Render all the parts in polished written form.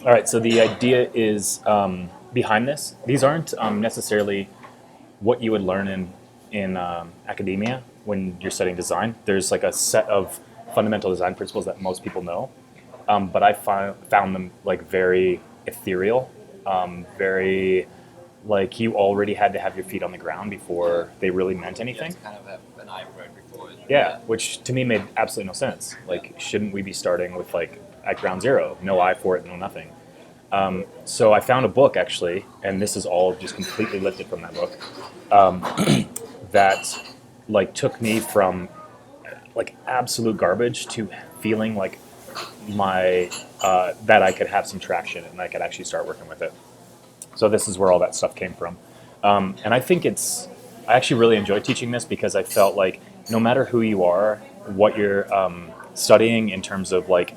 All right, so the idea is behind this. These aren't necessarily what you would learn in academia when you're studying design. There's like a set of fundamental design principles that most people know, but I found them like very ethereal, very like you already had to have your feet on the ground before they really meant You have anything. to kind of have an eye for it before. Yeah, which to me made absolutely no sense. Like, shouldn't we be starting with like at ground zero, no eye for it, no nothing? So I found a book actually, and this is all just completely lifted from that book, that like took me from like absolute garbage to feeling like my that I could have some traction and I could actually start working with it. So this is where all that stuff came from, and I think I actually really enjoy teaching this because I felt like no matter who you are, what you're studying in terms of like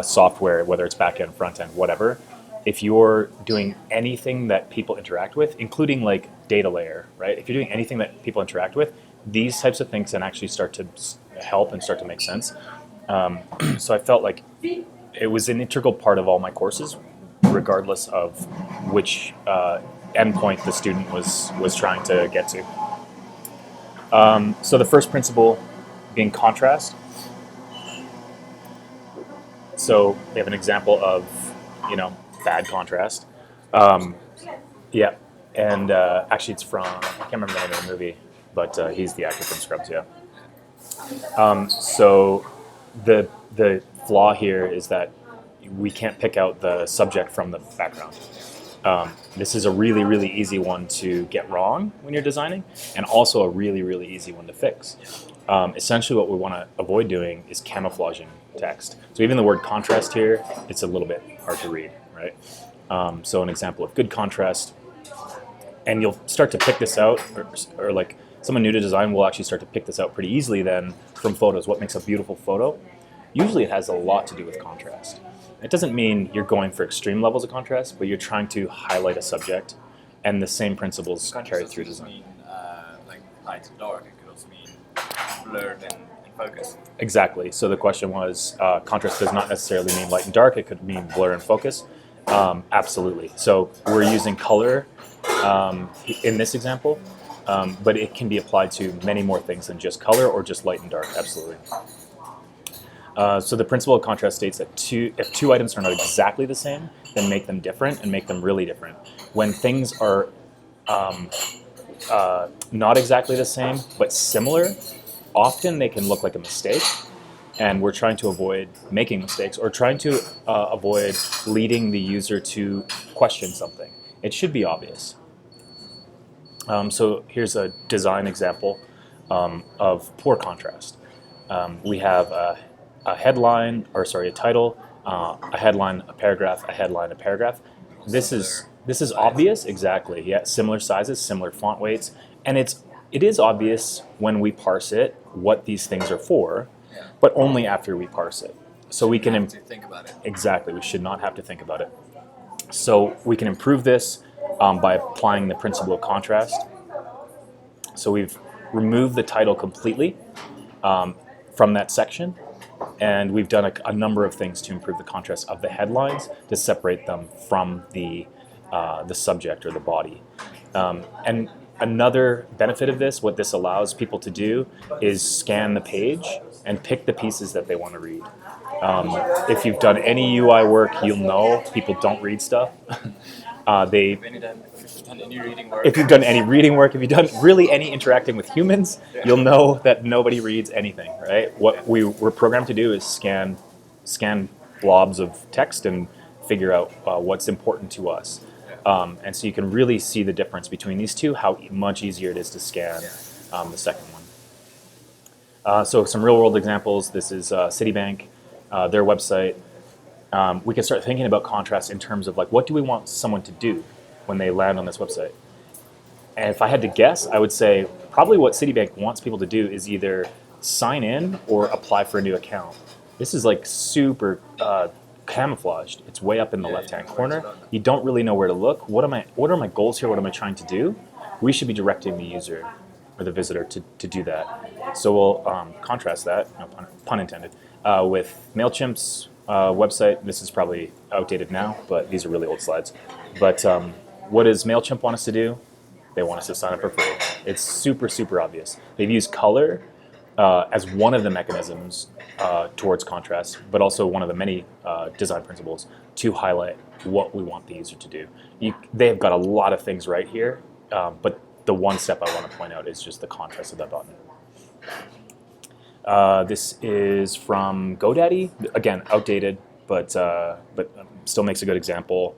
software, whether it's back end, front end, whatever, if you're doing anything that people interact with, including like data layer, right? If you're doing anything that people interact with, these types of things can actually start to help and start to make sense. So I felt like it was an integral part of all my courses, regardless of which endpoint the student was trying to get to. So the first principle being contrast. So we have an example of, bad contrast. Yeah, and actually it's from, I can't remember the name of the movie, but he's the actor from Scrubs. Yeah. So the flaw here is that we can't pick out the subject from the background. This is a really, really easy one to get wrong when you're designing, and also a really, really easy one to fix. Essentially, what we want to avoid doing is camouflaging text. So even the word contrast here, it's a little bit hard to read, right? So an example of good contrast, and you'll start to pick this out, or like someone new to design will actually start to pick this out pretty easily then from photos. What makes a beautiful photo? Usually it has a lot to do with contrast. It doesn't mean you're going for extreme levels of contrast, but you're trying to highlight a subject, and the same principles carry Contrast through doesn't just design. mean like light and dark. It could also mean blurred and focus. Exactly. So the question was, contrast does not necessarily mean light and dark. It could mean blur and focus. Absolutely. So we're using color in this example, but it can be applied to many more things than just color or just light and dark. Absolutely. So the principle of contrast states that if two items are not exactly the same, then make them different and make them really different. When things are not exactly the same but similar, often they can look like a mistake, and we're trying to avoid making mistakes or trying to avoid leading the user to question something. It should be obvious. So here's a design example of poor contrast. We have a headline, or sorry, a title, a headline, a paragraph, a headline, a paragraph. This is obvious, exactly. Yeah, similar sizes, similar font weights, and it is obvious when we parse it what these things are for, Yeah. but only after we parse it. So we can have to think about it. exactly. We should not have to think about it. So we can improve this by applying the principle of contrast. So we've removed the title completely from that section, and we've done a number of things to improve the contrast of the headlines to separate them from the subject or the body. And another benefit of this, what this allows people to do, is scan the page and pick the pieces that they want to read. If you've done any UI work, you'll know people don't read stuff. They If you've done any reading work. If you've done any reading work, if you've done really any interacting with humans, Yeah. you'll know that nobody reads anything, right? What we were programmed to do is scan blobs of text and figure out what's important to us. And so you can really see the difference between these two, how much easier it is to scan the second one. So some real world examples. This is Citibank, their website. We can start thinking about contrast in terms of like, what do we want someone to do when they land on this website? And if I had to guess, I would say probably what Citibank wants people to do is either sign in or apply for a new account. This is like super camouflaged. It's way up in the left-hand corner. You don't really know where to look. What are my goals here? What am I trying to do? We should be directing the user or the visitor to do that. So we'll contrast that, no pun intended, with MailChimp's website. This is probably outdated now, but these are really old slides. But what does MailChimp want us to do? They want us to sign up for free. It's super, super obvious. They've used color as one of the mechanisms towards contrast, but also one of the many design principles to highlight what we want the user to do. They have got a lot of things right here, but the one step I want to point out is just the contrast of that button. This is from GoDaddy. Again, outdated, but still makes a good example.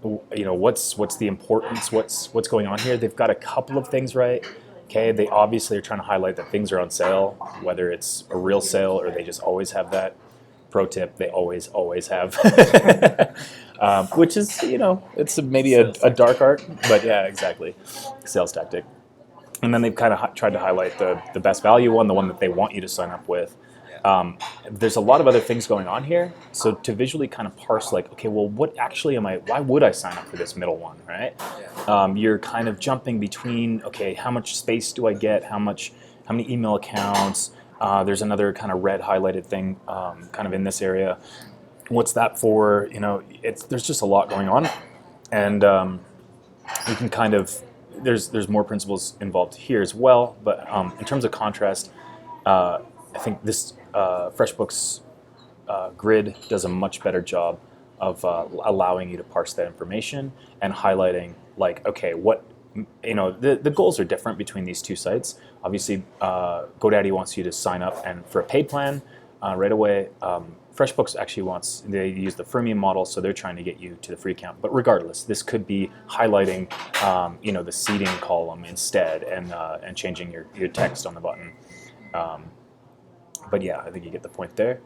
What's the importance? What's going on here? They've got a couple of things right. Okay, they obviously are trying to highlight that things are on sale, whether it's a real sale or they just always have that. Pro tip: they always have, which is it's maybe a dark art, but yeah, exactly, sales tactic. And then they've kind of tried to highlight the best value one, the one that they want you to sign up with. There's a lot of other things going on here. So to visually kind of parse like, okay, well, what actually am I, why would I sign up for this middle one, right? You're kind of jumping between, okay, how much space do I get? How many email accounts? There's another kind of red highlighted thing kind of in this area. What's that for? There's just a lot going on. And you can kind of, there's more principles involved here as well. But in terms of contrast, I think this FreshBooks grid does a much better job of allowing you to parse that information and highlighting like, okay, what, the goals are different between these two sites. Obviously, GoDaddy wants you to sign up and for a paid plan right away. FreshBooks actually they use the freemium model, so they're trying to get you to the free account. But regardless, this could be highlighting, the seating column instead and changing your text on the button. But yeah, I think you get the point there.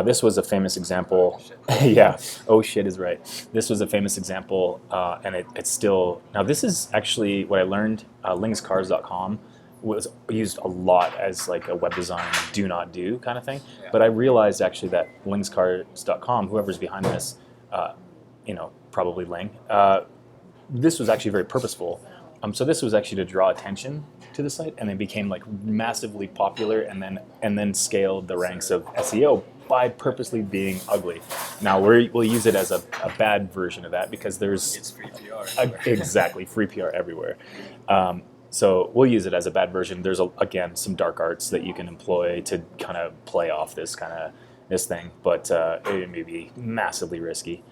This was a famous example. Yeah, oh shit is right. This was a famous example, and it's still, now this is actually what I learned, lingscars.com was used a lot as like a web design do not do kind of thing. Yeah. But I realized actually that lingscars.com, whoever's behind this, probably Ling, this was actually very purposeful. So this was actually to draw attention to the site, and then became like massively popular, and then scaled the ranks of SEO by purposely being ugly. Now we'll use it as a bad version of that because It's free PR. Exactly, free PR everywhere. So we'll use it as a bad version. There's again some dark arts that you can employ to kind of play off this thing, but it may be massively risky.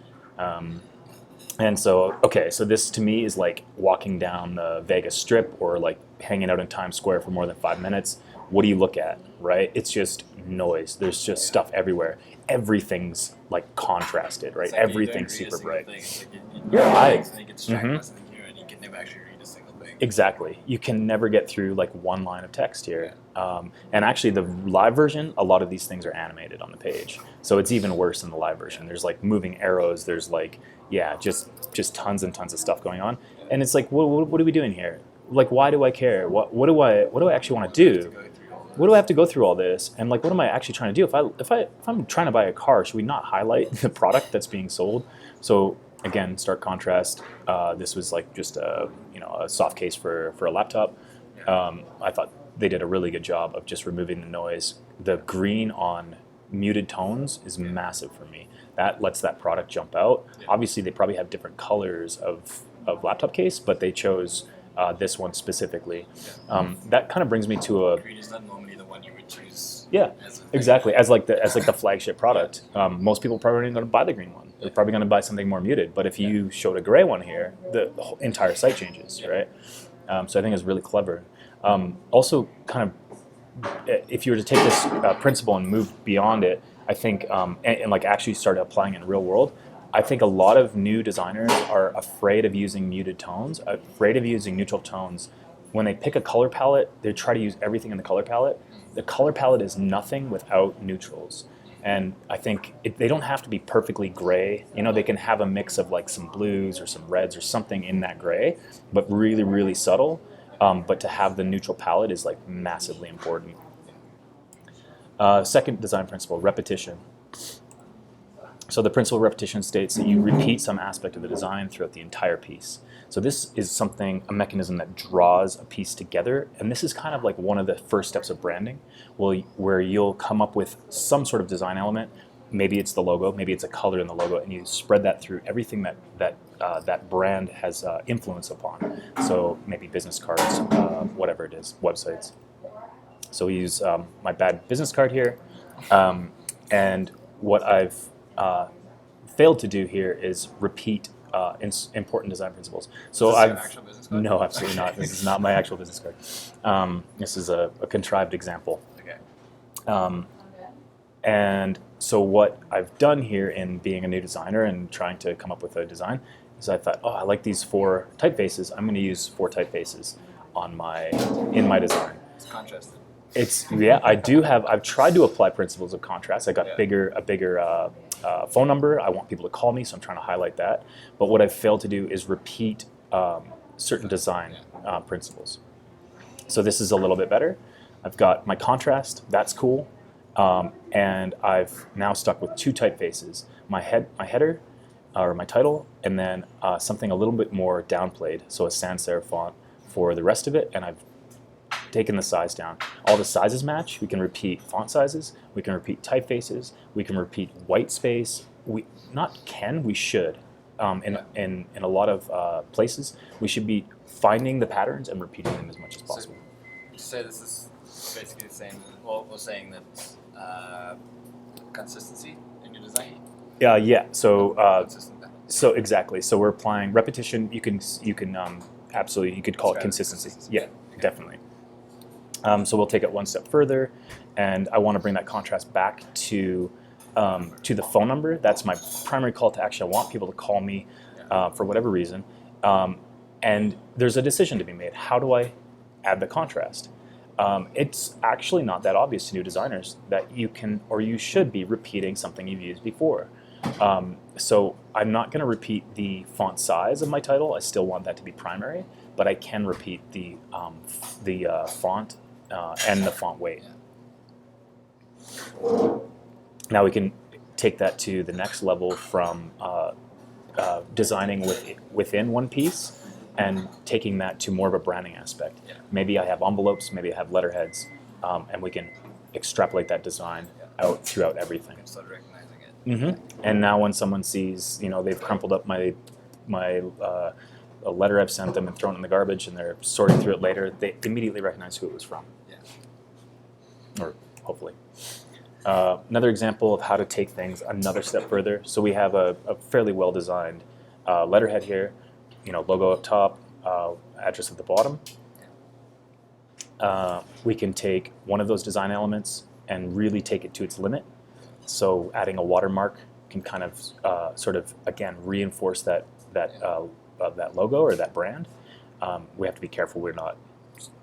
And so, okay, so this to me is like walking down the Vegas Strip or like hanging out in Times Square for more than 5 minutes. What do you look at, right? It's just noise. There's just stuff everywhere. Everything's like contrasted, right? Everything's super bright. Your eyes. You can never actually read a single thing. Exactly. You can never get through like one line of text here. And actually the live version, a lot of these things are animated on the page. So it's even worse in the live version. There's like moving arrows. There's like, just tons and tons of stuff going on. And it's like, what are we doing here? Like, why do I care? What do I actually want to do? What do I have to go through all this? And like, what am I actually trying to do? If I'm trying to buy a car, should we not highlight the product that's being sold? So again, stark contrast. This was like just a soft case for a laptop. I thought they did a really good job of just removing the noise. The green on muted tones is massive for me. That lets that product jump out. Obviously, they probably have different colors of laptop case, but they chose this one specifically. That kind of brings me to a. Green is not normally the one you would choose. Yeah, exactly. As like the flagship product. Most people probably aren't going to buy the green one. They're probably going to buy something more muted. But if you showed a gray one here, the whole entire site changes, right? So I think it's really clever. Also, kind of, if you were to take this principle and move beyond it, I think, and like actually start applying it in real world, I think a lot of new designers are afraid of using muted tones, afraid of using neutral tones. When they pick a color palette, they try to use everything in the color palette. The color palette is nothing without neutrals. And I think they don't have to be perfectly gray. They can have a mix of like some blues or some reds or something in that gray, but really, really subtle. But to have the neutral palette is like massively important. Second design principle, repetition. So the principle of repetition states that you repeat some aspect of the design throughout the entire piece. So this is a mechanism that draws a piece together, and this is kind of like one of the first steps of branding, where you'll come up with some sort of design element, maybe it's the logo, maybe it's a color in the logo, and you spread that through everything that brand has influence upon. So maybe business cards, whatever it is, websites. So we use my bad business card here, and what I've failed to do here is repeat important design principles. So Is this your I've actual business card? no, absolutely not. This is not my actual business card. This is a contrived example. Okay. And so what I've done here in being a new designer and trying to come up with a design is I thought, oh, I like these 4 typefaces. I'm going to use 4 typefaces in my design. It's contrasted. I've tried to apply principles of contrast. I got a bigger phone number. I want people to call me, so I'm trying to highlight that. But what I've failed to do is repeat certain design principles. So this is a little bit better. I've got my contrast. That's cool. And I've now stuck with 2 typefaces: my header, or my title, and then something a little bit more downplayed, so a sans serif font for the rest of it. And I've taken the size down. All the sizes match. We can repeat font sizes. We can repeat typefaces. We can repeat white space. We should. In a lot of places, we should be finding the patterns and repeating them as much as possible. You say this is basically the same. Well, we're saying that consistency in your design. Yeah. So Consistent. so exactly. So we're applying repetition. You can absolutely, you could call it consistency. Yeah, definitely. So we'll take it one step further, and I want to bring that contrast back to the phone number. That's my primary call to action. I want people to call me for whatever reason, and there's a decision to be made. How do I add the contrast? It's actually not that obvious to new designers that you can or you should be repeating something you've used before. So I'm not going to repeat the font size of my title. I still want that to be primary, but I can repeat the font and the font weight. Now we can take that to the next level from designing within one piece and taking that to more of a branding aspect. Yeah. Maybe I have envelopes, maybe I have letterheads, and we can extrapolate that design out throughout everything. You can start recognizing it. And now when someone sees, they've crumpled up my a letter I've sent them and thrown it in the garbage, and they're sorting through it later, they immediately recognize who it was from. Yeah. Or hopefully. Another example of how to take things another step further. So we have a fairly well-designed letterhead here, logo up top, address at the bottom. We can take one of those design elements and really take it to its limit. So adding a watermark can kind of sort of, again, reinforce that logo or that brand. We have to be careful we're not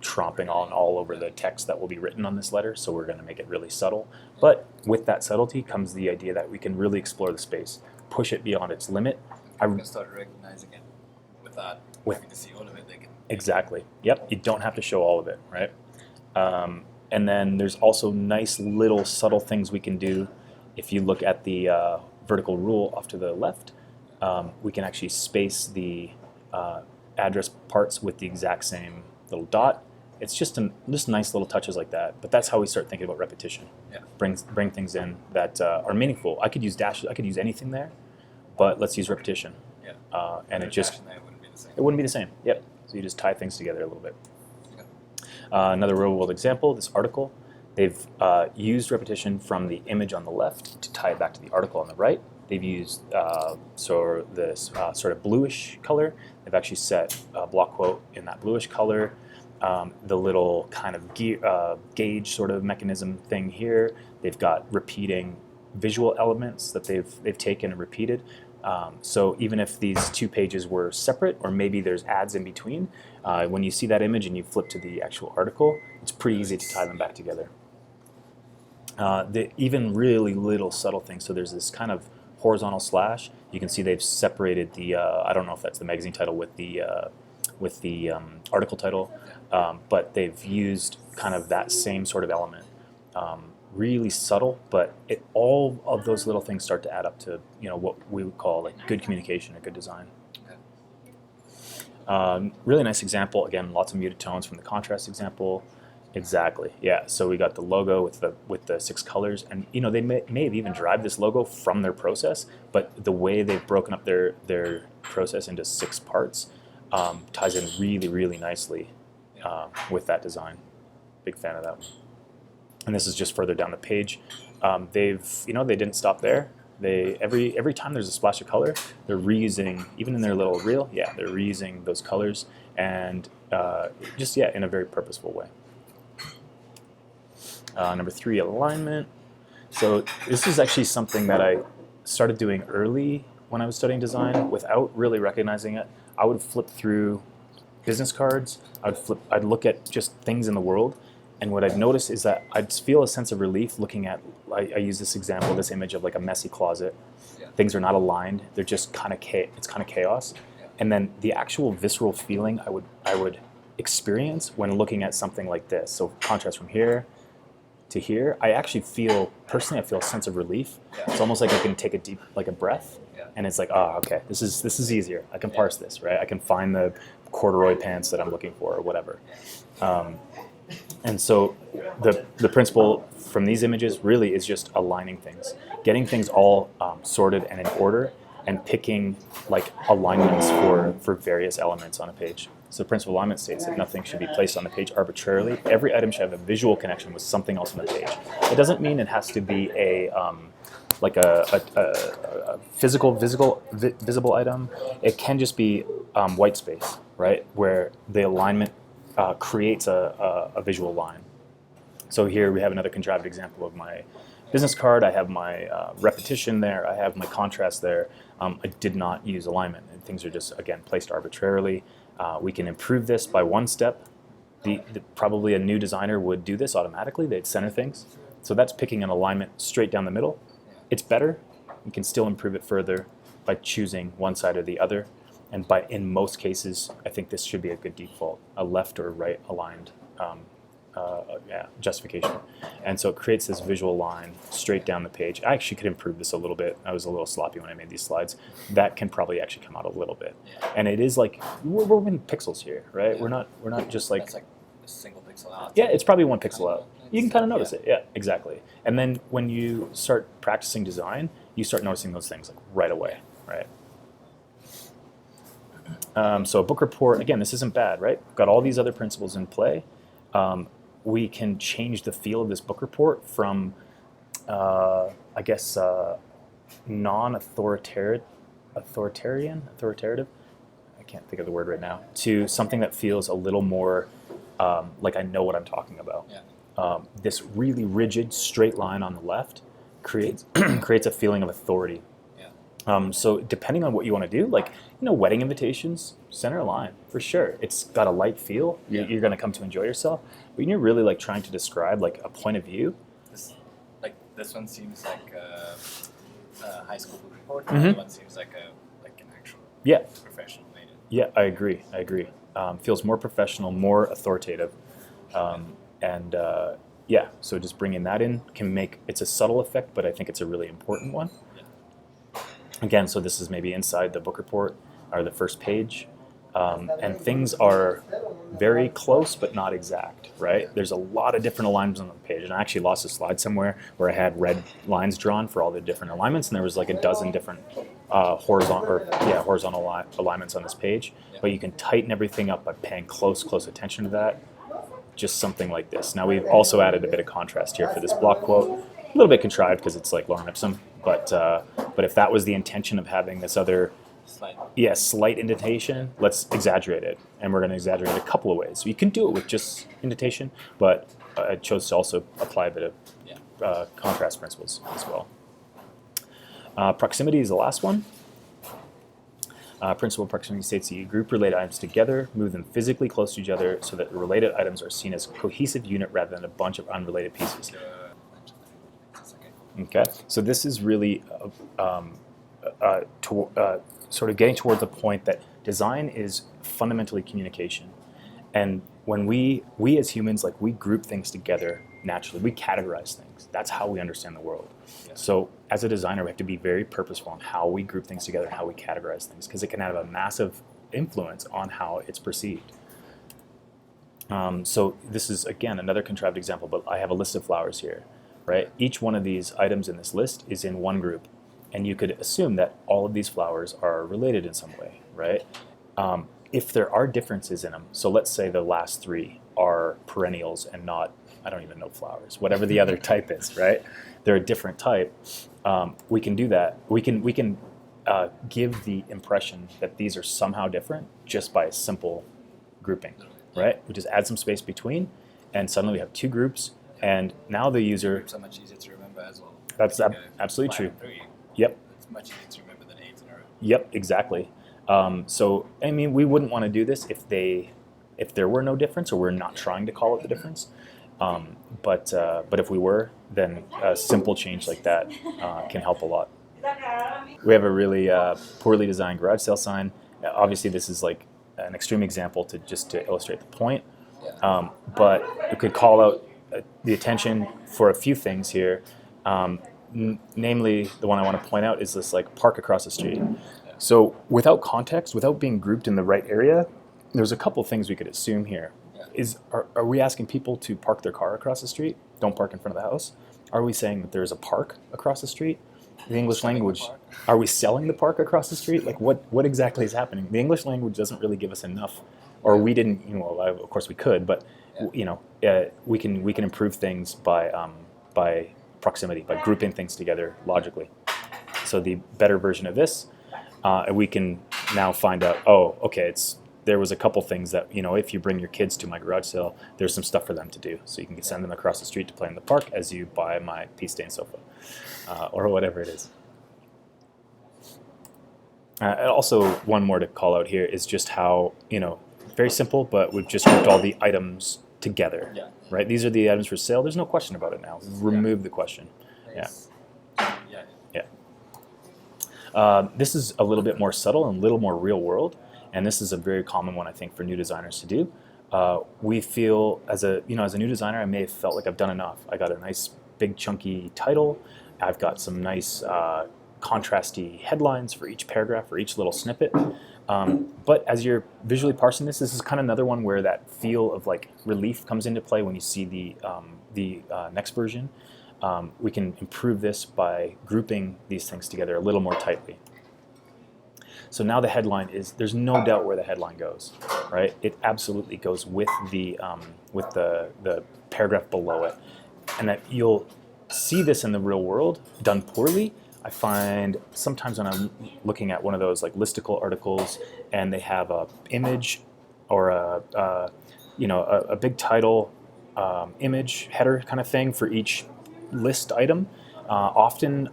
tromping on all over the text that will be written on this letter, so we're going to make it really subtle. But with that subtlety comes the idea that we can really explore the space, push it beyond its limit. I can start recognizing it without having to see all of it. They can Exactly. Yep. You don't have to show all of it, right? And then there's also nice little subtle things we can do. If you look at the vertical rule off to the left, we can actually space the address parts with the exact same little dot. It's just nice little touches like that. But that's how we start thinking about repetition. Yeah. Bring things in that are meaningful. I could use dashes. I could use anything there, but let's use repetition. Yeah. And it just it wouldn't be the same. it wouldn't be the same. Yep. So you just tie things together a little bit. Okay. Another real world example, this article, they've used repetition from the image on the left to tie it back to the article on the right. They've used this sort of bluish color. They've actually set a block quote in that bluish color. The little kind of gauge sort of mechanism thing here. They've got repeating visual elements that they've taken and repeated. So even if these 2 pages were separate, or maybe there's ads in between, when you see that image and you flip to the actual article, it's pretty easy to tie them back together. Even really little subtle things. So there's this kind of horizontal slash. You can see they've separated the, I don't know if that's the magazine title with the article title, but they've used kind of that same sort of element. Really subtle, but all of those little things start to add up to what we would call like good communication, a good design. Okay. Really nice example. Again, lots of muted tones from the contrast example. Exactly. Yeah. So we got the logo with the 6 colors, and they may have even derived this logo from their process, but the way they've broken up their process into 6 parts ties in really nicely with that design. Big fan of that one. And this is just further down the page. They didn't stop there. They every time there's a splash of color, they're reusing, even in their little reel. Yeah, they're reusing those colors, and just in a very purposeful way. Number 3, alignment. So this is actually something that I started doing early when I was studying design without really recognizing it. I would flip through business cards. I'd look at just things in the world, and what I'd notice is that I'd feel a sense of relief looking at. I use this example, this image of like a messy closet. Yeah. Things are not aligned. They're just it's kind of chaos. Yeah. And then the actual visceral feeling I would experience when looking at something like this. So contrast from here to here, I actually feel personally a sense of relief. Yeah. It's almost like I can take a deep a breath, Yeah. and it's like, oh, okay, this is easier. I can parse this, right? I can find the corduroy pants that I'm looking for or whatever. And so the principle from these images really is just aligning things, getting things all sorted and in order, and picking alignments for various elements on a page. So the principal alignment states that nothing should be placed on the page arbitrarily. Every item should have a visual connection with something else on the page. It doesn't mean it has to be a visible item. It can just be white space, right, where the alignment creates a visual line. So here we have another contrived example of my business card. I have my repetition there. I have my contrast there. I did not use alignment. And things are just, again, placed arbitrarily. We can improve this by one step. Probably a new designer would do this automatically. They'd center things. So that's picking an alignment straight down the middle. It's better. You can still improve it further by choosing one side or the other. And in most cases, I think this should be a good default, a left or right aligned justification. And so it creates this visual line straight down the page. I actually could improve this a little bit. I was a little sloppy when I made these slides. That can probably actually come out a little bit. Yeah. And it is we're in pixels here, right? Yeah. We're not just That's like a single pixel out. yeah, it's probably 1 pixel out. You can kind of notice Yeah. it. Yeah, exactly. And then when you start practicing design, you start noticing those things right away, right? So a book report, again, this isn't bad, right? We've got all these other principles in play. We can change the feel of this book report from, non-authoritative, authoritative, I can't think of the word right now, to something that feels a little more like I know what I'm talking about. Yeah. This really rigid straight line on the left creates creates a feeling of authority. Yeah. So depending on what you want to do, wedding invitations, center a line for sure. It's got a light feel. Yeah. You're going to come to enjoy yourself. But when you're really trying to describe a point of view, This one seems like a high school book report. Mhm. The other one seems like an actual yeah, professional made it. yeah, I agree. Feels more professional, more authoritative, so just bringing that in can make it's a subtle effect, but I think it's a really important one. Yeah. Again, so this is maybe inside the book report or the first page, and things are very close but not exact, right? There's a lot of different alignments on the page, and I actually lost a slide somewhere where I had red lines drawn for all the different alignments, and there was a dozen different horizontal alignments on this page. Yeah. But you can tighten everything up by paying close attention to that. Just something like this. Now we've also added a bit of contrast here for this block quote. A little bit contrived because it's like Lorem Ipsum, but if that was the intention of having this other slight indentation, let's exaggerate it, and we're going to exaggerate it a couple of ways. So you can do it with just indentation, but I chose to also apply a bit of contrast principles as well. Proximity is the last one. Principle of proximity states that you group related items together, move them physically close to each other so that the related items are seen as a cohesive unit rather than a bunch of unrelated pieces. Okay, so this is really sort of getting towards the point that design is fundamentally communication. And when we as humans, we group things together naturally, we categorize things. That's how we understand the world. Yeah. So as a designer, we have to be very purposeful on how we group things together and how we categorize things, because it can have a massive influence on how it's perceived. So this is, again, another contrived example, but I have a list of flowers here, right? Each one of these items in this list is in one group, and you could assume that all of these flowers are related in some way, right? If there are differences in them, so let's say the last three are perennials and not, I don't even know flowers, whatever the other type is, right? They're a different type. We can do that. We can give the impression that these are somehow different just by a simple grouping, right? We just add some space between, and suddenly we have two groups, and now the user. Groups are much easier to remember as well. That's Like, absolutely true. 5 and 3, Yep. it's much easier to remember than 8 in a row. Yep, exactly. So I mean, we wouldn't want to do this if there were no difference, or we're not trying to call it the difference. But if we were, then a simple change like that can help a lot. We have a really poorly designed garage sale sign. Obviously, this is like an extreme example to illustrate the point. Yeah. But we could call out the attention for a few things here. Namely, the one I want to point out is this like park across the street. So without context, without being grouped in the right area, there's a couple things we could assume here. Are we asking people to park their car across the street? Don't park in front of the house? Are we saying that there's a park across the street? The English Selling the language, park? are we selling the park across the street? Like what exactly is happening? The English language doesn't really give us enough, or we didn't, of course we could, but we can improve things by proximity, by grouping things together logically. So the better version of this, we can now find out, okay, there was a couple things that, if you bring your kids to my garage sale, there's some stuff for them to do. So you can send them across the street to play in the park as you buy my pea stain sofa, or whatever it is. Also, one more to call out here is just how, very simple, but we've just grouped all the items together, Yeah. right? These are the items for sale. There's no question about it now. We've removed the question. Nice. Yeah. This is a little bit more subtle and a little more real world, and this is a very common one, I think, for new designers to do. We feel as a new designer, I may have felt like I've done enough. I got a nice big chunky title. I've got some nice contrasty headlines for each paragraph, for each little snippet. But as you're visually parsing this is kind of another one where that feel of like relief comes into play when you see the next version. We can improve this by grouping these things together a little more tightly. So now the headline there's no doubt where the headline goes, right? It absolutely goes with the paragraph below it. And that you'll see this in the real world done poorly. I find sometimes when I'm looking at one of those like listicle articles and they have a image or a big title image header kind of thing for each list item. Often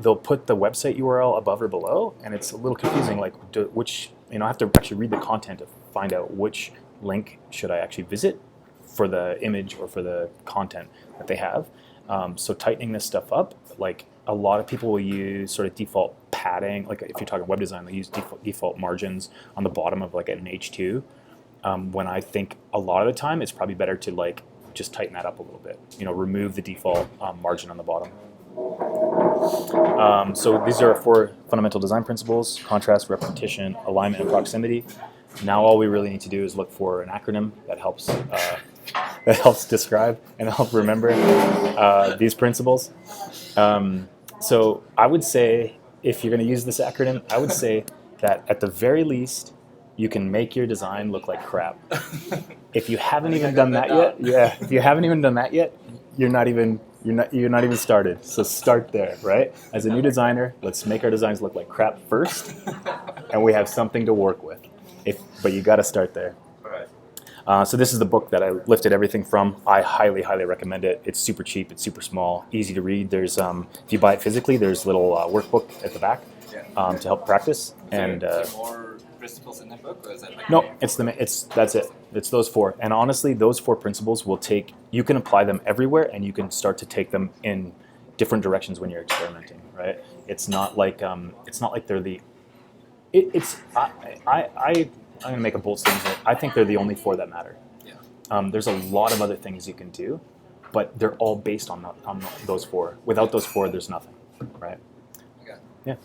they'll put the website URL above or below, and it's a little confusing. Like I have to actually read the content to find out which link should I actually visit for the image or for the content that they have. So tightening this stuff up, like a lot of people will use sort of default padding. Like if you're talking web design, they use default margins on the bottom of like an H2. When I think a lot of the time it's probably better to like just tighten that up a little bit. Remove the default margin on the bottom. So these are 4 fundamental design principles: contrast, repetition, alignment, and proximity. Now all we really need to do is look for an acronym that helps describe and help remember these principles. So I would say, if you're going to use this acronym, I would say that at the very least, you can make your design look like crap. If you haven't even done that yet, if you haven't even done that yet, you're not even started. So start there, right? As a new designer, let's make our designs look like crap first, and we have something to work with. But you got to start there. So this is the book that I lifted everything from. I highly, highly recommend it. It's super cheap. It's super small, easy to read. There's if you buy it physically, there's a little workbook at the back to help practice. And more principles in that book, or is that like no, that's it. It's those 4. And honestly, those 4 principles you can apply them everywhere, and you can start to take them in different directions when you're experimenting, right? It's not like they're the. I'm going to make a bold statement here. I think they're the only 4 that matter. Yeah. There's a lot of other things you can do, but they're all based on those 4. Without those 4, there's nothing, right? Okay. Yeah.